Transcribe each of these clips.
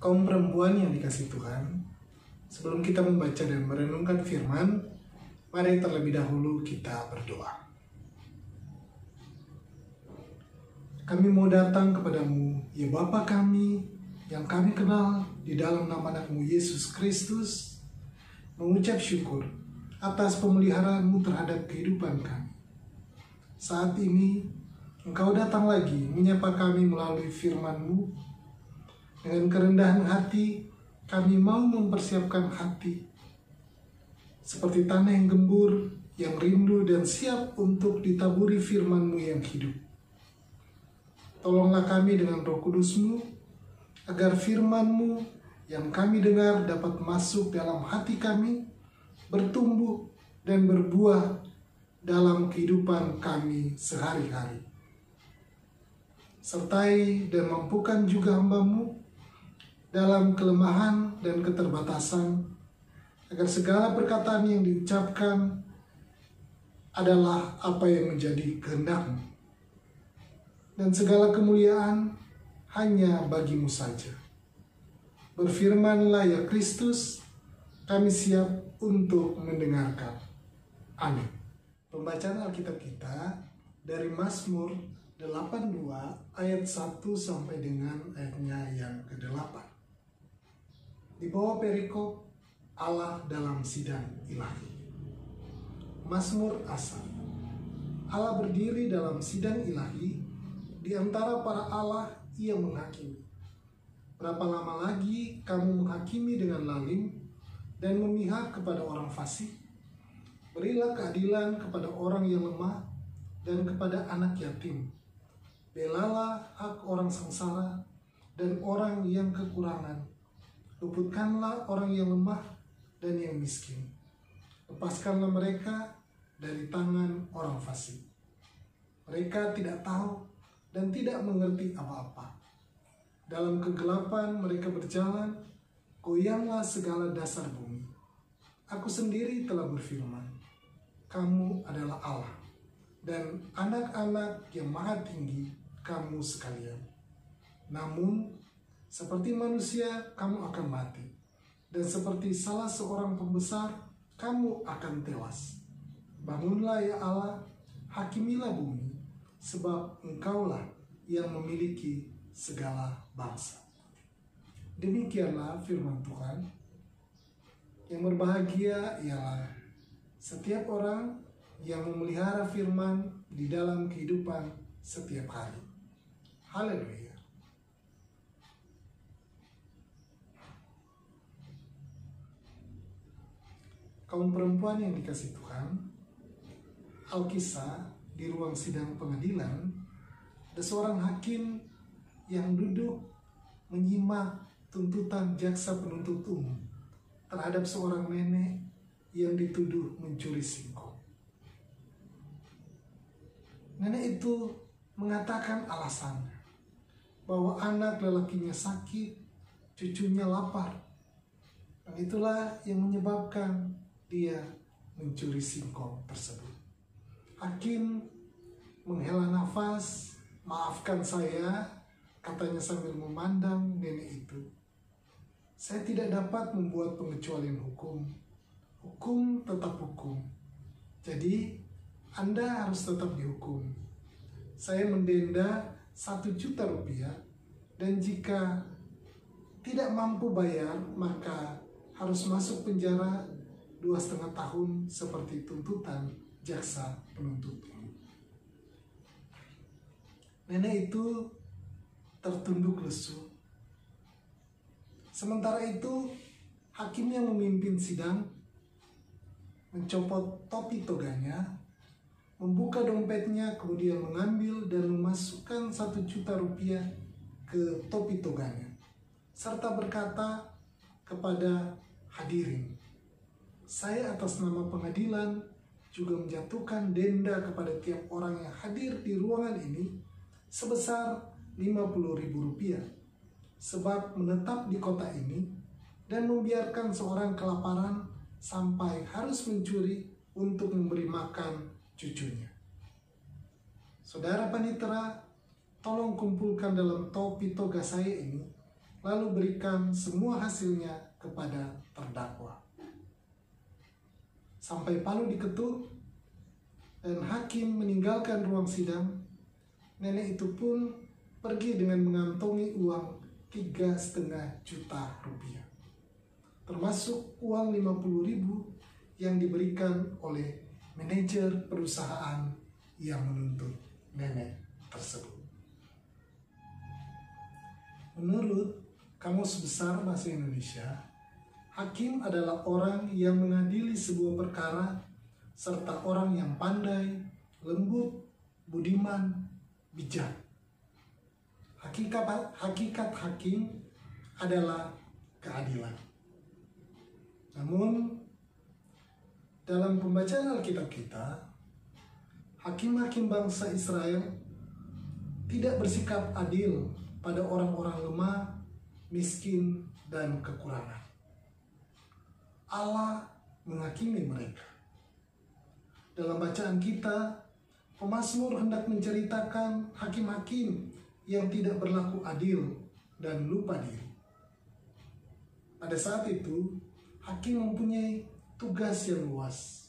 Kaum perempuan yang dikasihi Tuhan, sebelum kita membaca dan merenungkan firman, mari terlebih dahulu kita berdoa. Kami mau datang kepadamu, ya Bapa kami, yang kami kenal di dalam nama anak-Mu Yesus Kristus, mengucap syukur atas pemeliharaanmu terhadap kehidupan kami. Saat ini, Engkau datang lagi menyapa kami melalui firman-Mu. Dengan kerendahan hati, kami mau mempersiapkan hati seperti tanah yang gembur, yang rindu dan siap untuk ditaburi firman-Mu yang hidup. Tolonglah kami dengan Roh Kudus-Mu, agar firman-Mu yang kami dengar dapat masuk dalam hati kami, bertumbuh dan berbuah dalam kehidupan kami sehari-hari. Sertai dan mampukan juga hamba-Mu dalam kelemahan dan keterbatasan, agar segala perkataan yang diucapkan adalah apa yang menjadi kehendak-Mu, dan segala kemuliaan hanya bagi-Mu saja. Berfirmanlah ya Kristus, kami siap untuk mendengarkan. Amin. Pembacaan Alkitab kita dari Mazmur 82 ayat 1 sampai dengan ayatnya yang ke-8. Di bawah perikop Allah dalam sidang ilahi. Mazmur Asaf. Allah berdiri dalam sidang ilahi, di antara para Allah ia menghakimi. Berapa lama lagi kamu menghakimi dengan lalim dan memihak kepada orang fasik? Berilah keadilan kepada orang yang lemah dan kepada anak yatim. Belalah hak orang sengsara dan orang yang kekurangan. Luputkanlah orang yang lemah dan yang miskin. Lepaskanlah mereka dari tangan orang fasik. Mereka tidak tahu dan tidak mengerti apa-apa. Dalam kegelapan mereka berjalan, goyanglah segala dasar bumi. Aku sendiri telah berfirman, kamu adalah Allah, dan anak-anak yang maha tinggi kamu sekalian. Namun, seperti manusia kamu akan mati, dan seperti salah seorang pembesar kamu akan tewas. Bangunlah ya Allah, hakimilah bumi, sebab Engkaulah yang memiliki segala bangsa. Demikianlah firman Tuhan. Yang berbahagia ialah setiap orang yang memelihara firman di dalam kehidupan setiap hari. Haleluya. Kaum perempuan yang dikasihi Tuhan, Alkisah di ruang sidang pengadilan, ada seorang hakim yang duduk menyimak tuntutan jaksa penuntut umum terhadap seorang nenek yang dituduh mencuri singkong. Nenek itu mengatakan alasannya bahwa anak lelakinya sakit, cucunya lapar, dan itulah yang menyebabkan dia mencuri singkong tersebut. Hakim menghela nafas, maafkan saya, katanya sambil memandang nenek itu. Saya tidak dapat membuat pengecualian hukum. Hukum tetap hukum. Jadi, Anda harus tetap dihukum. Saya mendenda 1 juta rupiah, dan jika tidak mampu bayar, maka harus masuk penjara 2,5 tahun seperti tuntutan jaksa penuntut umum. Nenek itu tertunduk lesu. Sementara itu, hakim yang memimpin sidang mencopot topi toganya, membuka dompetnya, kemudian mengambil dan memasukkan 1 juta rupiah ke topi toganya, serta berkata kepada hadirin, saya atas nama pengadilan juga menjatuhkan denda kepada tiap orang yang hadir di ruangan ini sebesar Rp50.000, sebab menetap di kota ini dan membiarkan seorang kelaparan sampai harus mencuri untuk memberi makan cucunya. Saudara panitera, tolong kumpulkan dalam topi toga saya ini lalu berikan semua hasilnya kepada terdakwa. Sampai palu diketuk dan hakim meninggalkan ruang sidang, nenek itu pun pergi dengan mengantongi uang 3,5 juta rupiah, termasuk uang 50.000 yang diberikan oleh manajer perusahaan yang menuntut nenek tersebut. Menurut Kamus Besar Bahasa Indonesia, hakim adalah orang yang mengadili sebuah perkara serta orang yang pandai, lembut, budiman, bijak. Hakikat hakim adalah keadilan. Namun, dalam pembacaan Alkitab kita, hakim-hakim bangsa Israel tidak bersikap adil pada orang-orang lemah, miskin, dan kekurangan. Allah menghakimi mereka. Dalam bacaan kita, pemazmur hendak menceritakan hakim-hakim yang tidak berlaku adil dan lupa diri. Pada saat itu, hakim mempunyai tugas yang luas.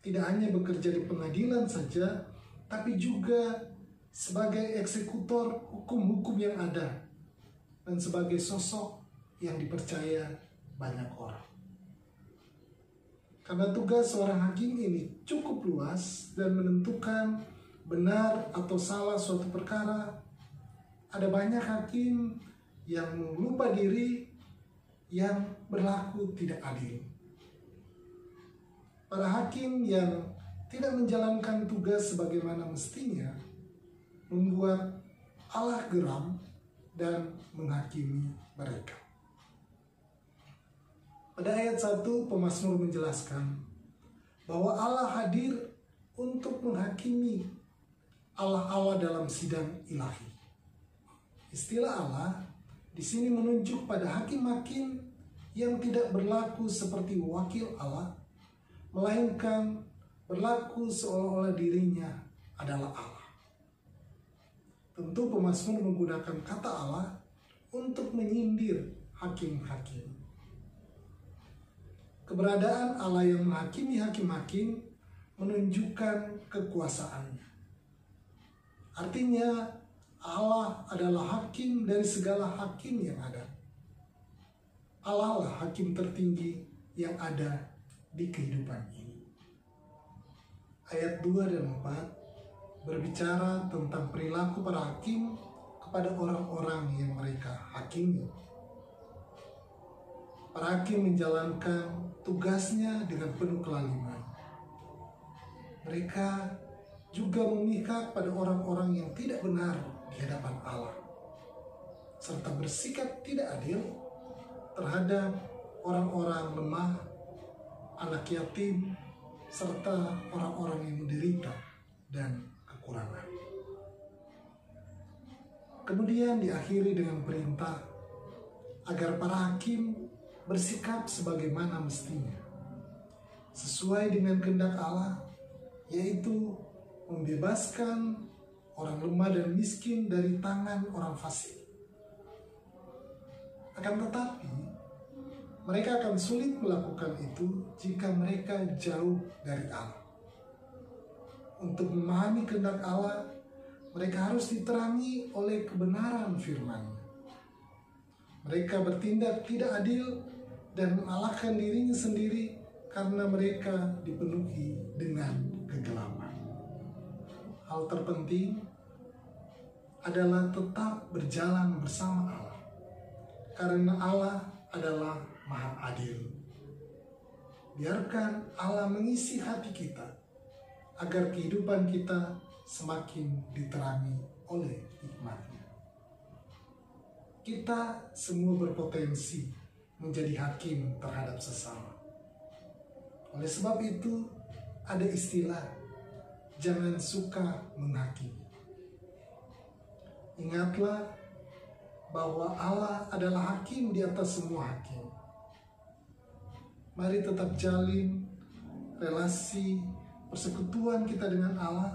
Tidak hanya bekerja di pengadilan saja, tapi juga sebagai eksekutor hukum-hukum yang ada dan sebagai sosok yang dipercaya banyak orang. Karena tugas seorang hakim ini cukup luas dan menentukan benar atau salah suatu perkara, ada banyak hakim yang lupa diri, yang berlaku tidak adil. Para hakim yang tidak menjalankan tugas sebagaimana mestinya membuat Allah geram dan menghakimi mereka. Pada ayat 1, pemazmur menjelaskan bahwa Allah hadir untuk menghakimi Allah-Allah dalam sidang ilahi. Istilah Allah di sini menunjuk pada hakim-hakim yang tidak berlaku seperti wakil Allah, melainkan berlaku seolah-olah dirinya adalah Allah. Tentu pemazmur menggunakan kata Allah untuk menyindir hakim-hakim. Keberadaan Allah yang menghakimi hakim-hakim menunjukkan kekuasaannya. Artinya Allah adalah hakim dari segala hakim yang ada. Allah lah hakim tertinggi yang ada di kehidupan ini. Ayat 2 dan 4 berbicara tentang perilaku para hakim kepada orang-orang yang mereka hakimi. Para hakim menjalankan tugasnya dengan penuh kelaliman. Mereka juga memihak pada orang-orang yang tidak benar di hadapan Allah, serta bersikap tidak adil terhadap orang-orang lemah, anak yatim, serta orang-orang yang menderita dan kekurangan. Kemudian diakhiri dengan perintah agar para hakim bersikap sebagaimana mestinya, sesuai dengan kehendak Allah, yaitu membebaskan orang lemah dan miskin dari tangan orang fasik. Akan tetapi, mereka akan sulit melakukan itu jika mereka jauh dari Allah. Untuk memahami kehendak Allah, mereka harus diterangi oleh kebenaran firman-Nya. Mereka bertindak tidak adil dan mengalahkan dirinya sendiri karena mereka dipenuhi dengan kegelapan. Hal terpenting adalah tetap berjalan bersama Allah, karena Allah adalah Maha Adil. Biarkan Allah mengisi hati kita agar kehidupan kita semakin diterangi oleh hikmat-Nya. Kita semua berpotensi menjadi hakim terhadap sesama. Oleh sebab itu, ada istilah, jangan suka menghakimi. Ingatlah bahwa Allah adalah hakim di atas semua hakim. Mari tetap jalin relasi persekutuan kita dengan Allah.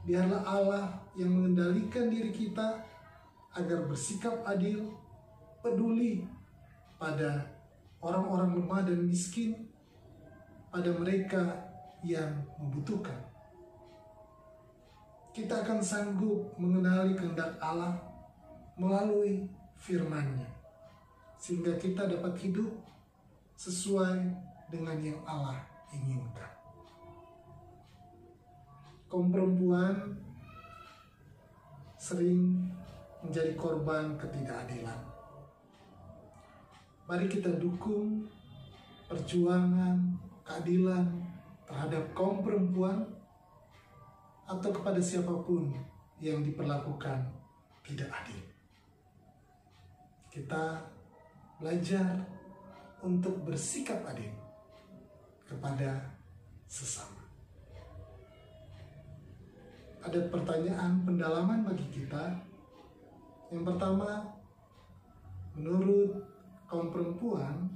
Biarlah Allah yang mengendalikan diri kita agar bersikap adil, peduli pada orang-orang lemah dan miskin, pada mereka yang membutuhkan. Kita akan sanggup mengenali kehendak Allah melalui firman-Nya, sehingga kita dapat hidup sesuai dengan yang Allah inginkan. Kaum perempuan sering menjadi korban ketidakadilan. Mari kita dukung perjuangan keadilan terhadap kaum perempuan atau kepada siapapun yang diperlakukan tidak adil. Kita belajar untuk bersikap adil kepada sesama. Ada pertanyaan pendalaman bagi kita. Yang pertama, menurut kaum perempuan,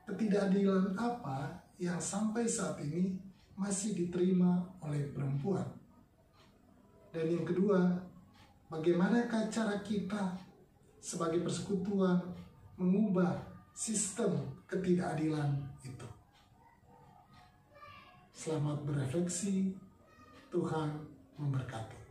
ketidakadilan apa yang sampai saat ini masih diterima oleh perempuan? Dan yang kedua, bagaimanakah cara kita sebagai persekutuan mengubah sistem ketidakadilan itu? Selamat berefleksi, Tuhan memberkati.